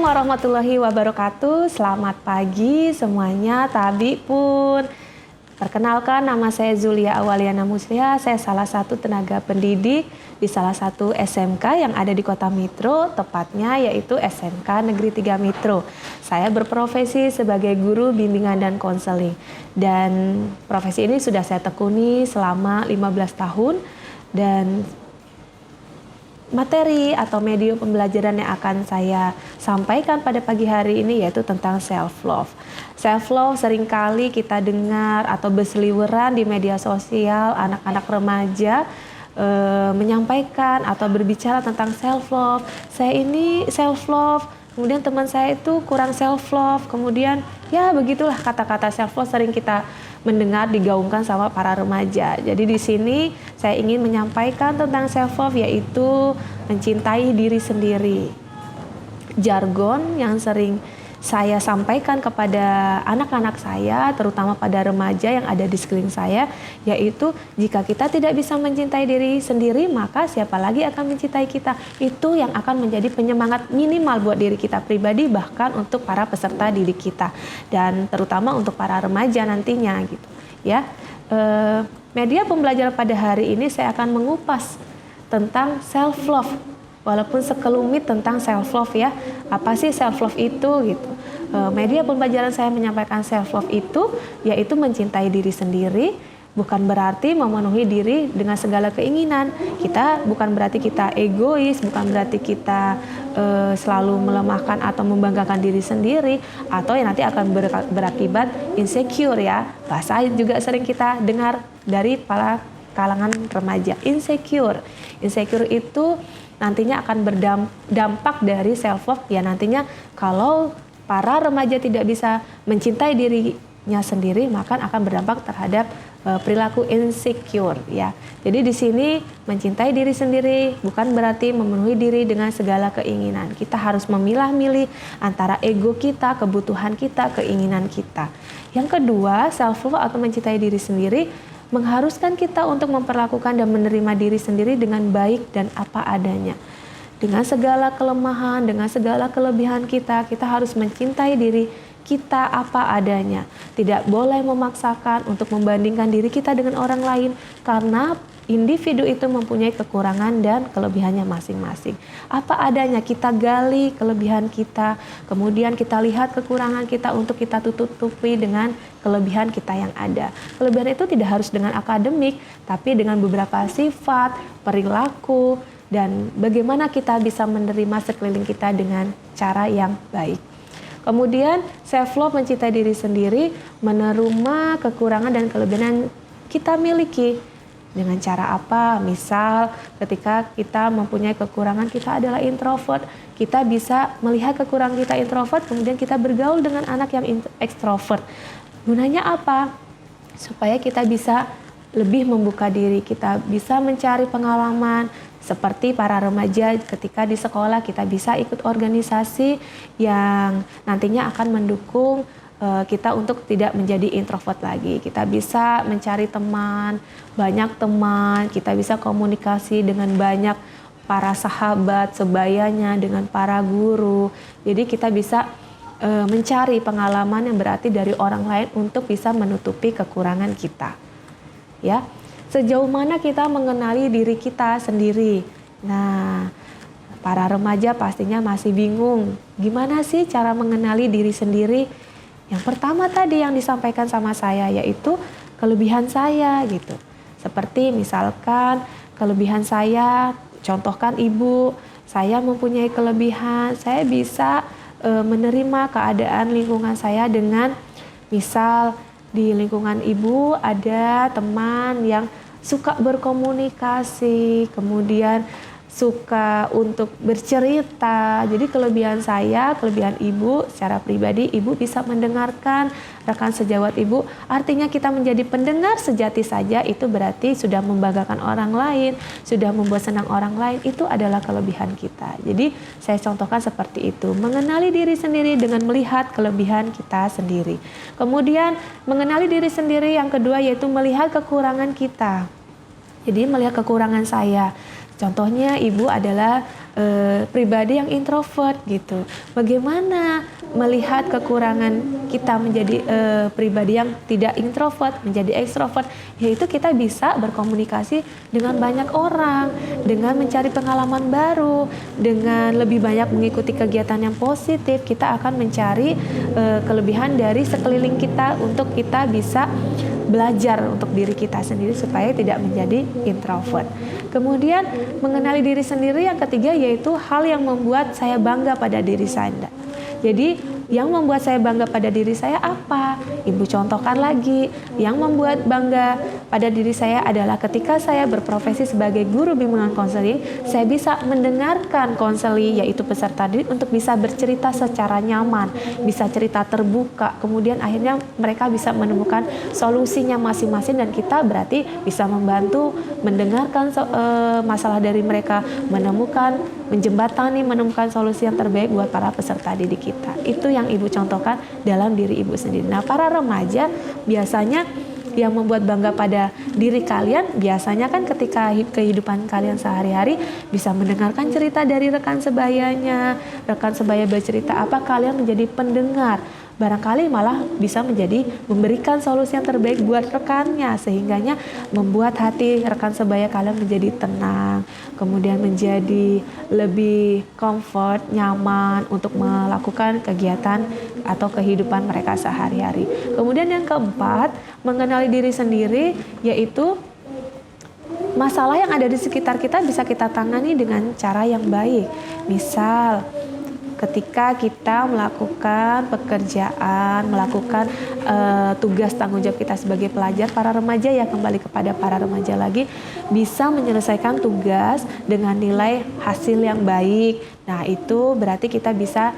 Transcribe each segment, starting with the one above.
warahmatullahi wabarakatuh. Selamat pagi semuanya, Tabi pun. Perkenalkan, nama saya Zulia Awaliana Musliha. Saya salah satu tenaga pendidik di salah satu SMK yang ada di Kota Mitro, tepatnya yaitu SMK Negeri 3 Mitro. Saya berprofesi sebagai guru bimbingan dan konseling. Dan profesi ini sudah saya tekuni selama 15 tahun dan materi atau medium pembelajaran yang akan saya sampaikan pada pagi hari ini yaitu tentang self-love. Self-love seringkali kita dengar atau berseliweran di media sosial, anak-anak remaja menyampaikan atau berbicara tentang self-love. Saya ini self-love, kemudian teman saya itu kurang self-love, kemudian ya begitulah kata-kata self-love sering kita mendengar digaungkan sama para remaja. Jadi di sini saya ingin menyampaikan tentang self-love yaitu mencintai diri sendiri. Jargon yang sering saya sampaikan kepada anak-anak saya, terutama pada remaja yang ada di sekeliling saya, yaitu jika kita tidak bisa mencintai diri sendiri, maka siapa lagi akan mencintai kita? Itu yang akan menjadi penyemangat minimal buat diri kita pribadi, bahkan untuk para peserta didik kita, dan terutama untuk para remaja nantinya gitu ya. Media pembelajaran pada hari ini saya akan mengupas tentang self-love. Walaupun sekelumit tentang self-love ya, apa sih self-love itu gitu. Media pembelajaran saya menyampaikan self-love itu yaitu mencintai diri sendiri, bukan berarti memenuhi diri dengan segala keinginan. Bukan berarti kita egois, bukan berarti kita selalu melemahkan atau membanggakan diri sendiri, atau yang nanti akan berakibat insecure ya. Bahasa juga sering kita dengar dari para kalangan remaja, insecure. Insecure itu nantinya akan berdampak dari self-love ya, nantinya kalau para remaja tidak bisa mencintai dirinya sendiri maka akan berdampak terhadap perilaku insecure ya. Jadi di sini mencintai diri sendiri bukan berarti memenuhi diri dengan segala keinginan. Kita harus memilah-milih antara ego kita, kebutuhan kita, keinginan kita. Yang kedua, self-love atau mencintai diri sendiri mengharuskan kita untuk memperlakukan dan menerima diri sendiri dengan baik dan apa adanya. Dengan segala kelemahan, dengan segala kelebihan kita harus mencintai diri kita apa adanya. Tidak boleh memaksakan untuk membandingkan diri kita dengan orang lain, karena individu itu mempunyai kekurangan dan kelebihannya masing-masing. Apa adanya kita gali kelebihan kita, kemudian kita lihat kekurangan kita untuk kita tutupi dengan kelebihan kita yang ada. Kelebihan itu tidak harus dengan akademik, tapi dengan beberapa sifat, perilaku, dan bagaimana kita bisa menerima sekeliling kita dengan cara yang baik. Kemudian self-love mencintai diri sendiri, menerima kekurangan dan kelebihan yang kita miliki. Dengan cara apa? Misal ketika kita mempunyai kekurangan, kita adalah introvert, kita bisa melihat kekurangan kita introvert, kemudian kita bergaul dengan anak yang ekstrovert. Gunanya apa? Supaya kita bisa lebih membuka diri, kita bisa mencari pengalaman. Seperti para remaja ketika di sekolah kita bisa ikut organisasi yang nantinya akan mendukung kita untuk tidak menjadi introvert lagi. Kita bisa mencari teman, banyak teman, kita bisa komunikasi dengan banyak para sahabat sebayanya, dengan para guru. Jadi kita bisa mencari pengalaman yang berarti dari orang lain untuk bisa menutupi kekurangan kita. Ya. Sejauh mana kita mengenali diri kita sendiri? Nah, para remaja pastinya masih bingung. Gimana sih cara mengenali diri sendiri? Yang pertama tadi yang disampaikan sama saya yaitu kelebihan saya gitu. Seperti misalkan kelebihan saya, contohkan ibu, saya mempunyai kelebihan, saya bisa menerima keadaan lingkungan saya dengan misal di lingkungan ibu ada teman yang suka berkomunikasi, kemudian suka untuk bercerita. Jadi kelebihan saya, kelebihan ibu secara pribadi, ibu bisa mendengarkan rekan sejawat ibu. Artinya kita menjadi pendengar sejati saja itu berarti sudah membanggakan orang lain, sudah membuat senang orang lain, itu adalah kelebihan kita. Jadi saya contohkan seperti itu, mengenali diri sendiri dengan melihat kelebihan kita sendiri. Kemudian mengenali diri sendiri yang kedua yaitu melihat kekurangan kita. Jadi melihat kekurangan saya. Contohnya ibu adalah pribadi yang introvert gitu. Bagaimana melihat kekurangan kita menjadi pribadi yang tidak introvert, menjadi ekstrovert, yaitu kita bisa berkomunikasi dengan banyak orang, dengan mencari pengalaman baru, dengan lebih banyak mengikuti kegiatan yang positif, kita akan mencari kelebihan dari sekeliling kita untuk kita bisa belajar untuk diri kita sendiri supaya tidak menjadi introvert. Kemudian mengenali diri sendiri yang ketiga yaitu hal yang membuat saya bangga pada diri saya. Jadi yang membuat saya bangga pada diri saya apa? Ibu contohkan lagi. Yang membuat bangga pada diri saya adalah ketika saya berprofesi sebagai guru bimbingan konseling, saya bisa mendengarkan konseli yaitu peserta didik untuk bisa bercerita secara nyaman, bisa cerita terbuka. Kemudian akhirnya mereka bisa menemukan solusinya masing-masing dan kita berarti bisa membantu mendengarkan masalah dari mereka, menjembatani, menemukan solusi yang terbaik buat para peserta didik kita. Itu yang ibu contohkan dalam diri ibu sendiri. Nah, para remaja biasanya yang membuat bangga pada diri kalian biasanya kan ketika kehidupan kalian sehari-hari bisa mendengarkan cerita dari rekan sebayanya, rekan sebaya bercerita apa, kalian menjadi pendengar. Barangkali malah bisa memberikan solusi yang terbaik buat rekannya, sehingganya membuat hati rekan sebaya kalian menjadi tenang, kemudian menjadi lebih comfort, nyaman untuk melakukan kegiatan atau kehidupan mereka sehari-hari. Kemudian yang keempat, mengenali diri sendiri, yaitu masalah yang ada di sekitar kita bisa kita tangani dengan cara yang baik. Misal, ketika kita melakukan pekerjaan, melakukan tugas tanggung jawab kita sebagai pelajar, para remaja ya, kembali kepada para remaja lagi, bisa menyelesaikan tugas dengan nilai hasil yang baik. Nah, itu berarti kita bisa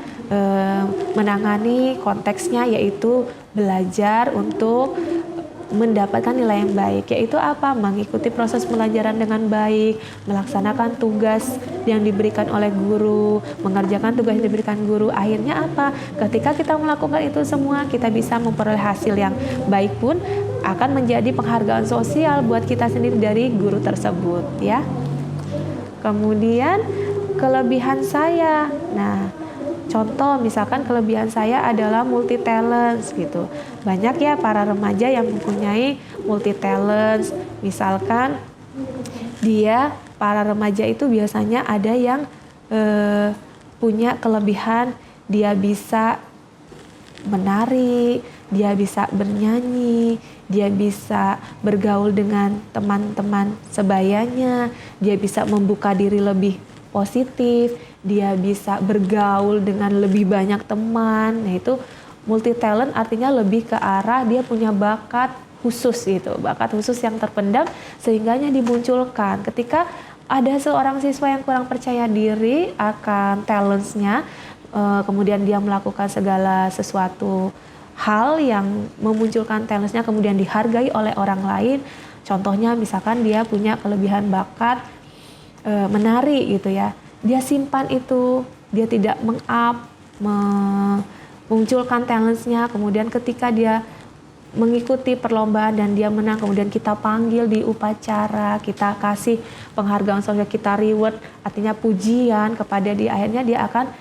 menangani konteksnya, yaitu belajar untuk mendapatkan nilai yang baik, yaitu apa? Mengikuti proses pelajaran dengan baik, melaksanakan tugas yang diberikan oleh guru, mengerjakan tugas yang diberikan guru. Akhirnya apa? Ketika kita melakukan itu semua, kita bisa memperoleh hasil yang baik pun akan menjadi penghargaan sosial buat kita sendiri dari guru tersebut, ya. Kemudian kelebihan saya. Nah, contoh misalkan kelebihan saya adalah multi talents gitu. Banyak ya para remaja yang mempunyai multi talents. Misalkan para remaja itu biasanya ada yang punya kelebihan, dia bisa menari, dia bisa bernyanyi, dia bisa bergaul dengan teman-teman sebayanya, dia bisa membuka diri lebih positif, dia bisa bergaul dengan lebih banyak teman. Nah, itu multi talent artinya lebih ke arah dia punya bakat khusus gitu, bakat khusus yang terpendam sehingganya dimunculkan. Ketika ada seorang siswa yang kurang percaya diri akan talentsnya, kemudian dia melakukan segala sesuatu hal yang memunculkan talentsnya kemudian dihargai oleh orang lain. Contohnya misalkan dia punya kelebihan bakat menari gitu ya, dia simpan itu, dia tidak memunculkan talentsnya, kemudian ketika dia mengikuti perlombaan dan dia menang, kemudian kita panggil di upacara, kita kasih penghargaan sosial, kita reward, artinya pujian kepada dia, akhirnya dia akan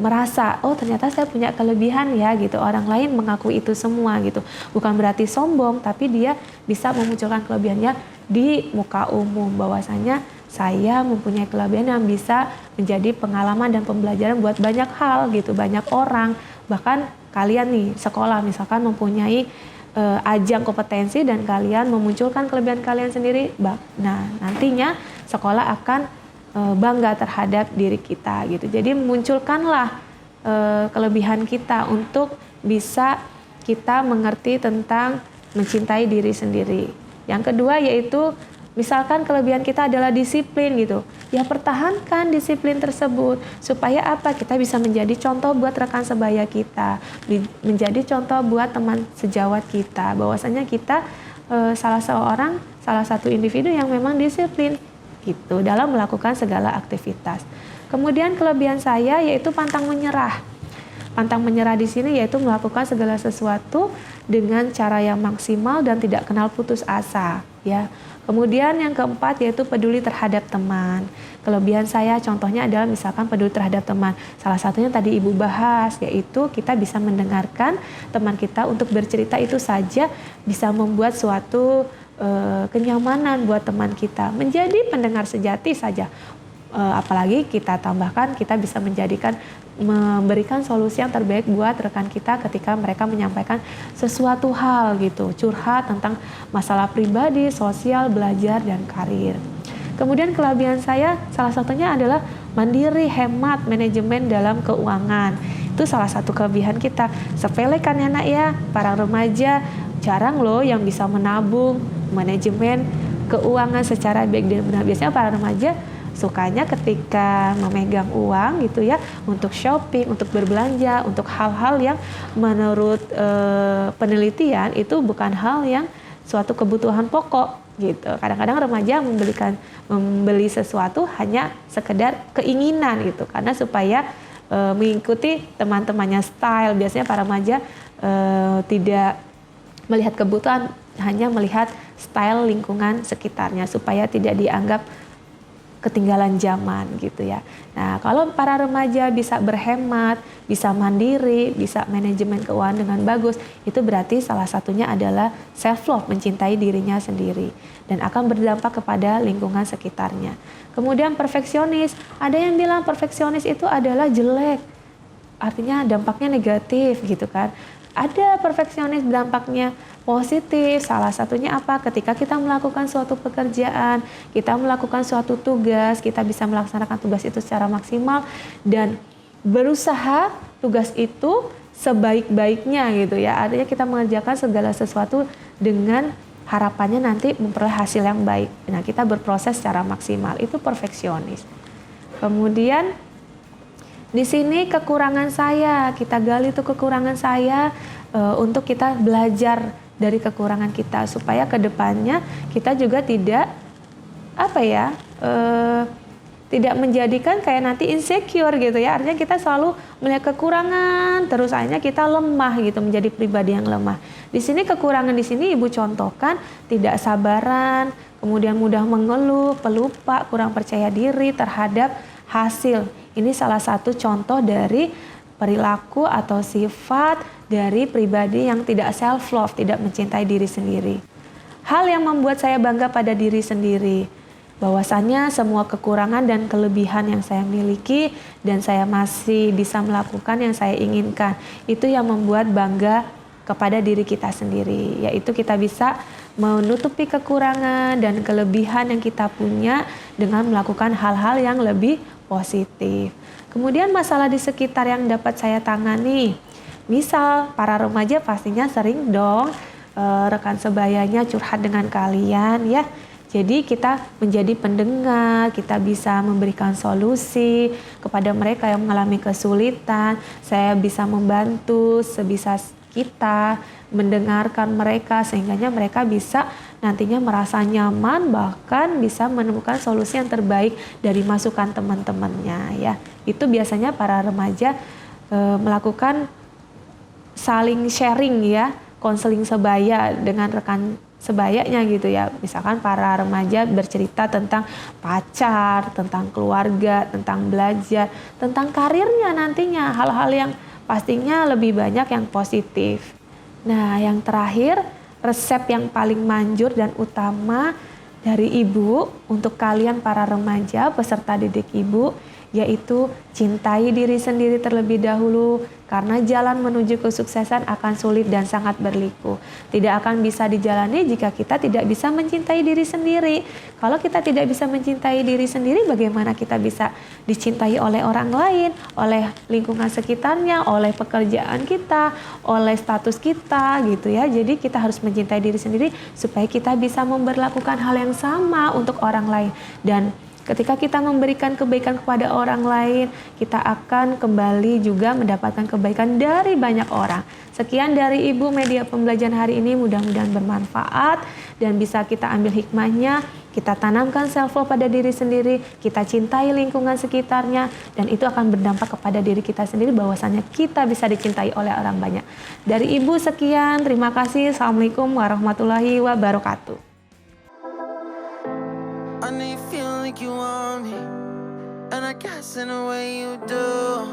merasa, oh ternyata saya punya kelebihan ya gitu, orang lain mengakui itu semua gitu, bukan berarti sombong, tapi dia bisa memunculkan kelebihannya di muka umum, bahwasanya saya mempunyai kelebihan yang bisa menjadi pengalaman dan pembelajaran buat banyak hal gitu, banyak orang. Bahkan kalian nih sekolah misalkan mempunyai ajang kompetensi dan kalian memunculkan kelebihan kalian sendiri. Nah, nantinya sekolah akan bangga terhadap diri kita gitu. Jadi munculkanlah kelebihan kita untuk bisa kita mengerti tentang mencintai diri sendiri. Yang kedua yaitu misalkan kelebihan kita adalah disiplin gitu, ya pertahankan disiplin tersebut supaya apa? Kita bisa menjadi contoh buat rekan sebaya kita, menjadi contoh buat teman sejawat kita, bahwasanya kita salah satu individu yang memang disiplin gitu dalam melakukan segala aktivitas. Kemudian kelebihan saya yaitu pantang menyerah. pantang menyerah di sini yaitu melakukan segala sesuatu dengan cara yang maksimal dan tidak kenal putus asa, ya. Kemudian yang keempat yaitu peduli terhadap teman. Kelebihan saya contohnya adalah misalkan peduli terhadap teman. Salah satunya tadi Ibu bahas, yaitu kita bisa mendengarkan teman kita untuk bercerita, itu saja bisa membuat suatu kenyamanan buat teman kita. Menjadi pendengar sejati saja. Apalagi kita tambahkan kita bisa memberikan solusi yang terbaik buat rekan kita ketika mereka menyampaikan sesuatu hal gitu, curhat tentang masalah pribadi, sosial, belajar, dan karir. Kemudian kelebihan saya salah satunya adalah mandiri, hemat, manajemen dalam keuangan. Itu salah satu kelebihan kita. Sepele kan ya nak ya, para remaja jarang loh yang bisa menabung, manajemen keuangan secara baik dan benar. Biasanya para remaja sukanya ketika memegang uang gitu ya, untuk shopping, untuk berbelanja, untuk hal-hal yang menurut penelitian itu bukan hal yang suatu kebutuhan pokok gitu. Kadang-kadang remaja membeli sesuatu hanya sekedar keinginan gitu, karena supaya mengikuti teman-temannya style. Biasanya para remaja tidak melihat kebutuhan, hanya melihat style lingkungan sekitarnya supaya tidak dianggap ketinggalan zaman gitu ya. Nah, kalau para remaja bisa berhemat, bisa mandiri, bisa manajemen keuangan dengan bagus, itu berarti salah satunya adalah self love, mencintai dirinya sendiri dan akan berdampak kepada lingkungan sekitarnya. Kemudian perfeksionis, ada yang bilang perfeksionis itu adalah jelek, artinya dampaknya negatif gitu kan. Ada perfeksionis dampaknya positif. Salah satunya apa? Ketika kita melakukan suatu pekerjaan, kita melakukan suatu tugas, kita bisa melaksanakan tugas itu secara maksimal dan berusaha tugas itu sebaik-baiknya gitu ya. Artinya kita mengerjakan segala sesuatu dengan harapannya nanti memperoleh hasil yang baik. Nah, kita berproses secara maksimal. Itu perfeksionis. Kemudian di sini kekurangan saya, kita gali itu kekurangan saya untuk kita belajar dari kekurangan kita supaya kedepannya kita juga tidak tidak menjadikan kayak nanti insecure gitu ya. Artinya kita selalu melihat kekurangan, terus akhirnya kita lemah gitu, menjadi pribadi yang lemah. Di sini kekurangan di sini Ibu contohkan tidak sabaran, kemudian mudah mengeluh, pelupa, kurang percaya diri terhadap hasil. Ini salah satu contoh dari perilaku atau sifat dari pribadi yang tidak self love, tidak mencintai diri sendiri. Hal yang membuat saya bangga pada diri sendiri, bahwasannya semua kekurangan dan kelebihan yang saya miliki dan saya masih bisa melakukan yang saya inginkan, itu yang membuat bangga kepada diri kita sendiri, yaitu kita bisa menutupi kekurangan dan kelebihan yang kita punya dengan melakukan hal-hal yang lebih positif. Kemudian masalah di sekitar yang dapat saya tangani, misal para remaja pastinya sering dong rekan sebayanya curhat dengan kalian ya. Jadi kita menjadi pendengar, kita bisa memberikan solusi kepada mereka yang mengalami kesulitan. Saya bisa membantu sebisa kita, mendengarkan mereka sehingga mereka bisa nantinya merasa nyaman, bahkan bisa menemukan solusi yang terbaik dari masukan teman-temannya ya. Itu biasanya para remaja melakukan saling sharing ya, konseling sebaya dengan rekan sebayanya gitu ya. Misalkan para remaja bercerita tentang pacar, tentang keluarga, tentang belajar, tentang karirnya nantinya, hal-hal yang pastinya lebih banyak yang positif. Nah, yang terakhir, resep yang paling manjur dan utama dari Ibu untuk kalian para remaja peserta didik Ibu, yaitu cintai diri sendiri terlebih dahulu, karena jalan menuju kesuksesan akan sulit dan sangat berliku. Tidak akan bisa dijalani jika kita tidak bisa mencintai diri sendiri. Kalau kita tidak bisa mencintai diri sendiri, bagaimana kita bisa dicintai oleh orang lain, oleh lingkungan sekitarnya, oleh pekerjaan kita, oleh status kita gitu ya. Jadi kita harus mencintai diri sendiri supaya kita bisa memperlakukan hal yang sama untuk orang lain. Dan ketika kita memberikan kebaikan kepada orang lain, kita akan kembali juga mendapatkan kebaikan dari banyak orang. Sekian dari Ibu media pembelajaran hari ini, mudah-mudahan bermanfaat dan bisa kita ambil hikmahnya. kita tanamkan self love pada diri sendiri, kita cintai lingkungan sekitarnya, dan itu akan berdampak kepada diri kita sendiri bahwasanya kita bisa dicintai oleh orang banyak. Dari Ibu sekian, terima kasih. Assalamualaikum warahmatullahi wabarakatuh. I know you feel like you want me, and I guess in a way you do.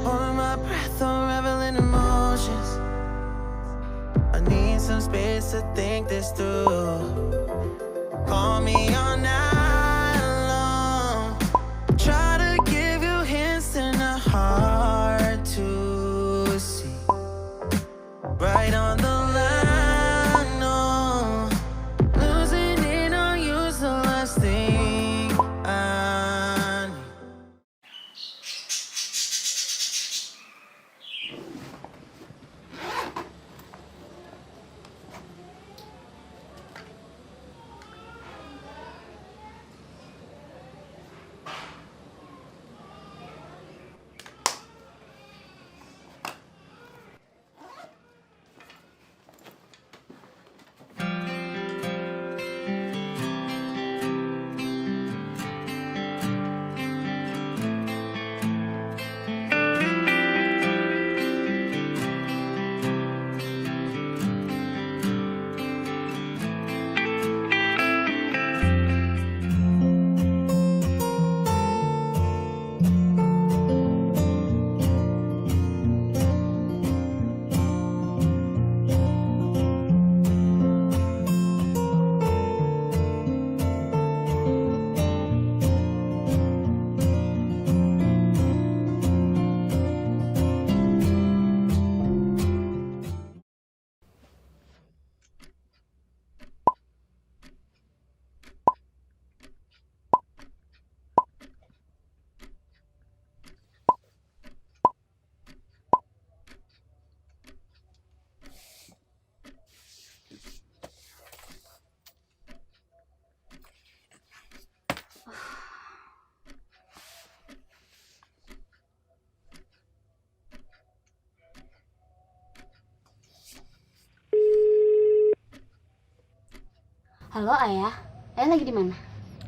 Holding my breath, unraveling emotions. I need some space to think this through. Call me all night long. Try to give you hints and a hard to see. Right on the line, no. Losing it on you's the last thing I need. Halo Ayah, Ayah lagi di mana?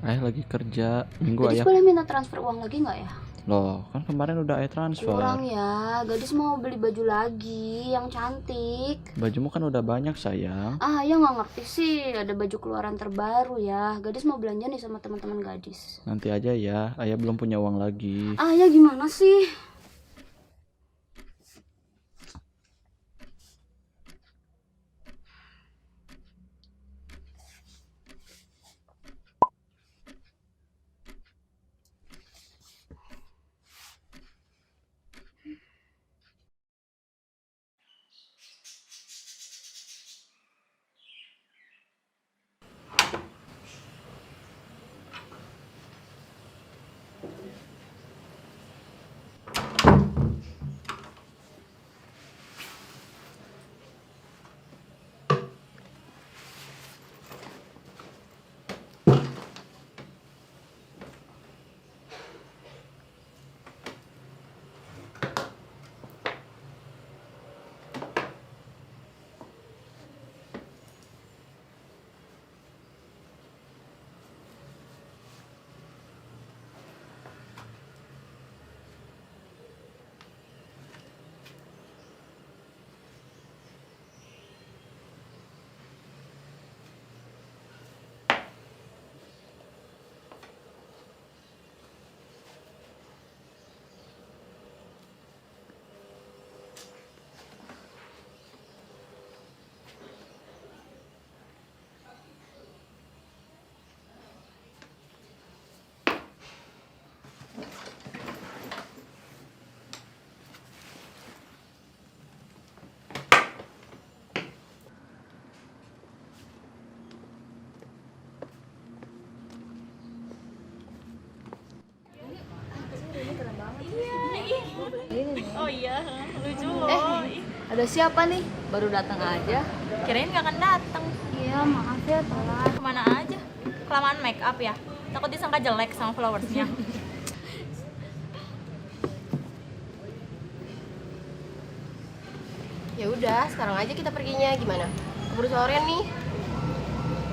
Ayah lagi kerja. Minggu Gadis ayah. boleh minta transfer uang lagi nggak ya? Loh, kan kemarin udah ayah transfer. Kurang ya, gadis mau beli baju lagi yang cantik. Bajumu kan udah banyak sayang. Ayah nggak ngerti sih, ada baju keluaran terbaru ya. Gadis mau belanja nih sama teman-teman gadis. Nanti aja ya, ayah belum punya uang lagi. Ayah gimana sih? Oh iya, lucu loh. Ada siapa nih? Baru datang aja. Kirain gak akan datang. Iya, maaf ya telat. Kemana aja? Kelamaan make up ya? Takut disangka jelek sama followersnya. Ya udah, sekarang aja kita perginya. Gimana? Keburu sore nih.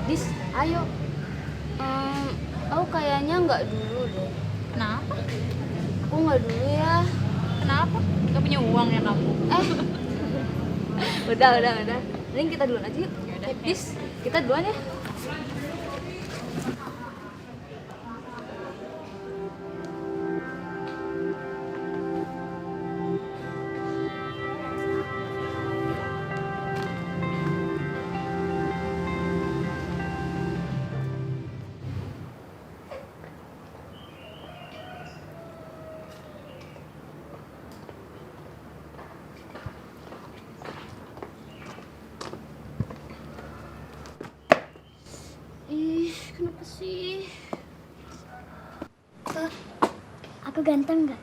Dis, ayo. Aku kayaknya nggak dulu deh. Kenapa? Aku nggak dulu ya. Kenapa? Gak punya uang ya kamu? Udah. Mending kita duluan aja yuk. Yaudah, Dis, kita duluan ya. Ih, kenapa sih? Aku ganteng nggak?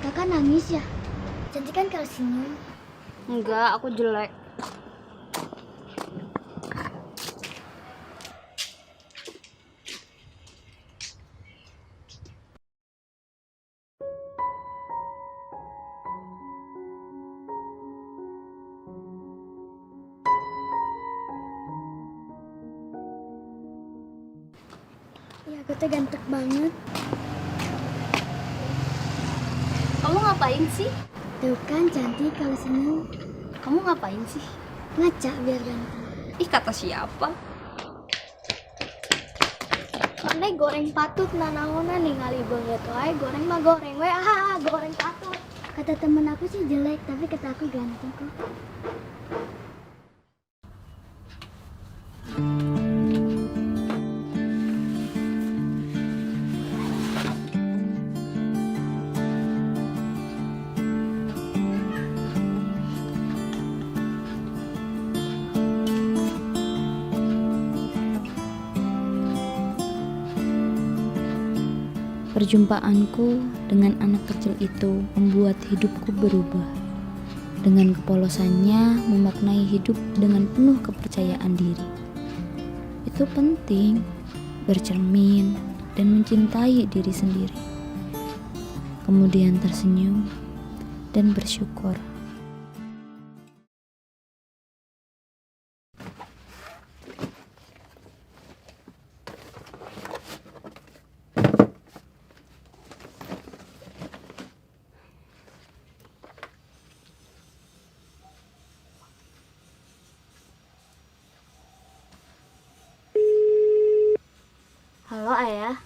Kakak nangis ya? Cantik kan kalau senyum. Enggak, aku jelek. Ya aku tuh ganteng banget. Kamu ngapain sih? Tuh kan cantik kalau senyum. Kamu ngapain sih? Ngaca biar ganteng. Ih, kata siapa? Mana goreng patut nanaona ningali banget wae goreng mah goreng we goreng patut. Kata temen aku sih jelek tapi kata aku ganteng kok. Perjumpaanku dengan anak kecil itu membuat hidupku berubah. Dengan kepolosannya memaknai hidup dengan penuh kepercayaan diri. Itu penting, bercermin, dan mencintai diri sendiri. Kemudian tersenyum dan bersyukur. Halo ayah.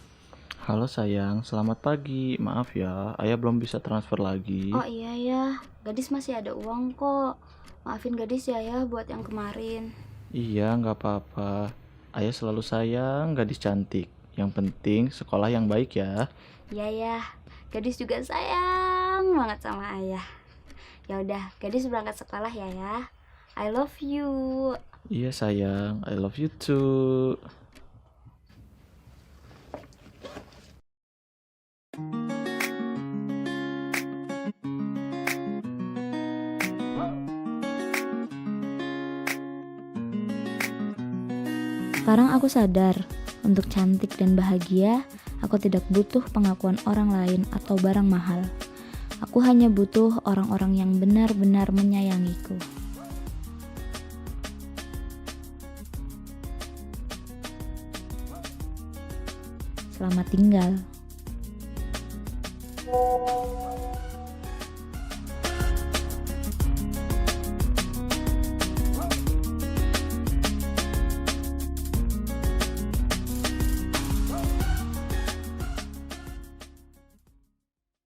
Halo sayang, selamat pagi. Maaf ya, ayah belum bisa transfer lagi. Oh iya ya, gadis masih ada uang kok. Maafin gadis ya buat yang kemarin. Iya, nggak apa-apa. Ayah selalu sayang gadis cantik. Yang penting sekolah yang baik ya. Iya ya, gadis juga sayang banget sama ayah. Ya udah, gadis berangkat sekolah ya. I love you. Iya sayang, I love you too. Sekarang aku sadar, untuk cantik dan bahagia, aku tidak butuh pengakuan orang lain atau barang mahal. Aku hanya butuh orang-orang yang benar-benar menyayangiku. Selamat tinggal.